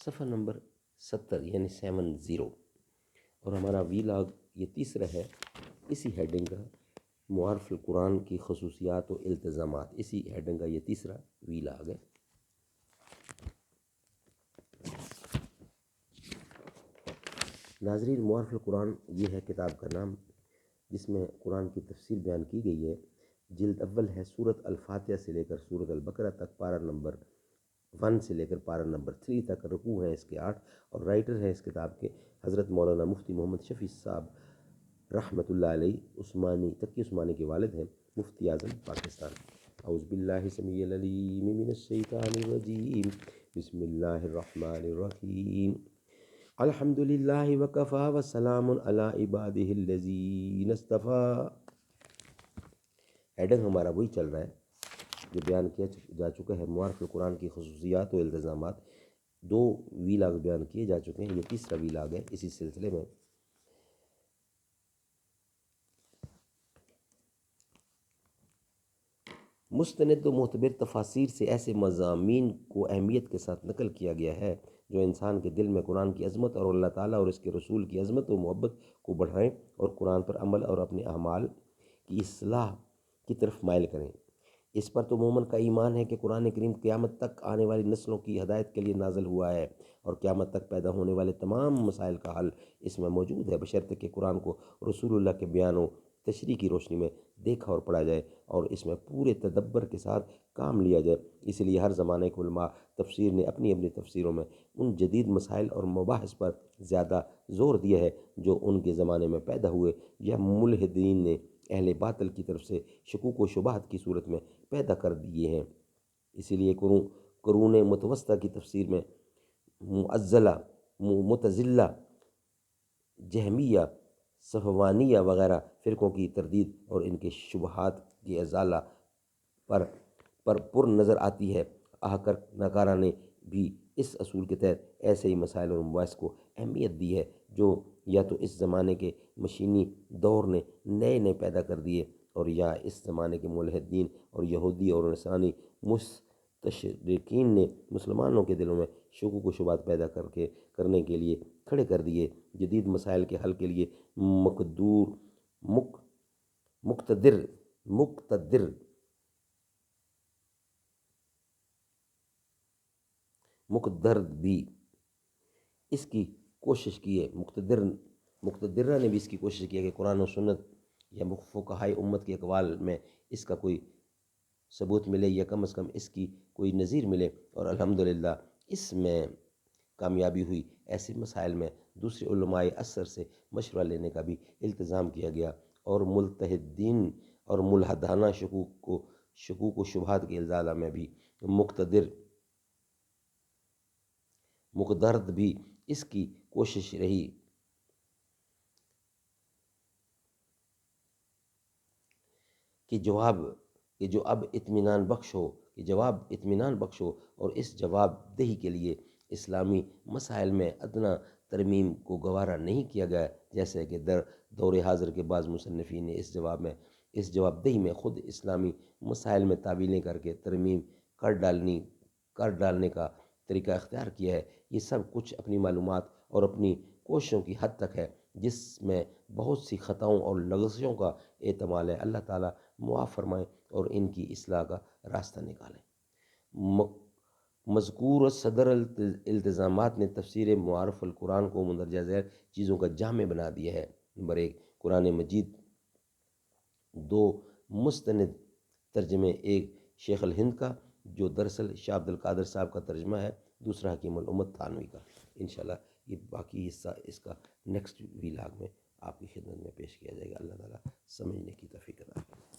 صفحہ نمبر 70 یعنی 70، اور ہمارا وی لاگ یہ تیسرا ہے اسی ہیڈنگ کا، معارف القرآن کی خصوصیات و التزامات، اسی ہیڈنگ کا یہ تیسرا وی لاگ ہے۔ ناظرین، معارف القرآن یہ ہے کتاب کا نام، جس میں قرآن کی تفسیر بیان کی گئی ہے۔ جلد اول ہے سورۃ الفاتحہ سے لے کر سورۃ البقرہ تک، پارہ نمبر 1 سے لے کر پارہ نمبر 3 تک، رکوع ہیں اس کے 8، اور رائٹر ہیں اس کتاب کے حضرت مولانا مفتی محمد شفیع صاحب رحمۃ اللہ علیہ، عثمانی تقی عثمانی کے والد ہیں، مفتی اعظم پاکستان۔ اعوذ باللہ السمیع العلیم من الشیطان الرجیم، بسم اللہ الرحمن الرحیم، الحمد للہ وکفی وسلام علی عبادہ الذین اصطفیٰ۔ ہیڈنگ ہمارا وہی چل رہا ہے جو بیان کیا جا چکا ہے، معارف القرآن کی خصوصیات و التزامات۔ 2 وی لاگ بیان کیے جا چکے ہیں، یہ تیسرا وی لاگ ہے اسی سلسلے میں۔ مستند و معتبر تفاسیر سے ایسے مضامین کو اہمیت کے ساتھ نقل کیا گیا ہے جو انسان کے دل میں قرآن کی عظمت اور اللہ تعالیٰ اور اس کے رسول کی عظمت و محبت کو بڑھائیں، اور قرآن پر عمل اور اپنے اعمال کی اصلاح کی طرف مائل کریں۔ اس پر تو مومن کا ایمان ہے کہ قرآن کریم قیامت تک آنے والی نسلوں کی ہدایت کے لیے نازل ہوا ہے، اور قیامت تک پیدا ہونے والے تمام مسائل کا حل اس میں موجود ہے، بشرطے کہ قرآن کو رسول اللہ کے بیان و تشریح کی روشنی میں دیکھا اور پڑھا جائے، اور اس میں پورے تدبر کے ساتھ کام لیا جائے۔ اس لیے ہر زمانے کے علماء تفسیر نے اپنی اپنی تفسیروں میں ان جدید مسائل اور مباحث پر زیادہ زور دیا ہے جو ان کے زمانے میں پیدا ہوئے یا ملحدین نے اہل باطل کی طرف سے شکوک و شبہات کی صورت میں پیدا کر دیے ہیں۔ اسی لیے قرون متوسطہ کی تفسیر میں متزلہ، جہمیہ، صفوانیہ وغیرہ فرقوں کی تردید اور ان کے شبہات کی ازالہ پر نظر آتی ہے۔ ناکارہ نے بھی اس اصول کے تحت ایسے ہی مسائل اور مباحث کو اہمیت دی ہے جو یا تو اس زمانے کے مشینی دور نے نئے پیدا کر دیے، اور یا اس زمانے کے ملحدین اور یہودی اور نصرانی مستشرقین نے مسلمانوں کے دلوں میں شکوک و شبہات پیدا کرنے کے لیے کھڑے کر دیے۔ جدید مسائل کے حل کے لیے مقتدر بھی اس کی کوشش کی ہے، مقتدرہ نے بھی اس کی کوشش کی ہے کہ قرآن و سنت یا فقہائے امت کے اقوال میں اس کا کوئی ثبوت ملے، یا کم از کم اس کی کوئی نظیر ملے، اور الحمدللہ اس میں کامیابی ہوئی۔ ایسے مسائل میں دوسرے علماء عصر سے مشورہ لینے کا بھی التزام کیا گیا، اور ملتحدین اور ملحدانہ شکوک و شبہات کے ازالہ میں بھی مقتدر بھی اس کی کوشش رہی کہ جواب اطمینان بخش ہو، اور اس جواب دہی کے لیے اسلامی مسائل میں ادنیٰ ترمیم کو گوارا نہیں کیا گیا، جیسے کہ دور حاضر کے بعض مصنفین نے اس جواب دہی میں خود اسلامی مسائل میں تعویلیں کر کے ترمیم کر ڈالنے کا طریقہ اختیار کیا ہے۔ یہ سب کچھ اپنی معلومات اور اپنی کوششوں کی حد تک ہے، جس میں بہت سی خطاؤں اور لغزشوں کا احتمال ہے۔ اللہ تعالیٰ معاف فرمائیں اور ان کی اصلاح کا راستہ نکالیں۔ مذکور صدر التزامات نے تفسیر معارف القرآن کو مندرجہ ذیل چیزوں کا جامع بنا دیا ہے۔ نمبر 1، قرآن مجید 2 مستند ترجمے، 1 شیخ الہند کا جو دراصل شاہ عبد القادر صاحب کا ترجمہ ہے، دوسرا حکیم الامت تھانوی کا۔ انشاءاللہ یہ باقی حصہ اس کا نیکسٹ وی لاگ میں آپ کی خدمت میں پیش کیا جائے گا۔ اللہ تعالیٰ سمجھنے کی توفیق عطا فرمائے۔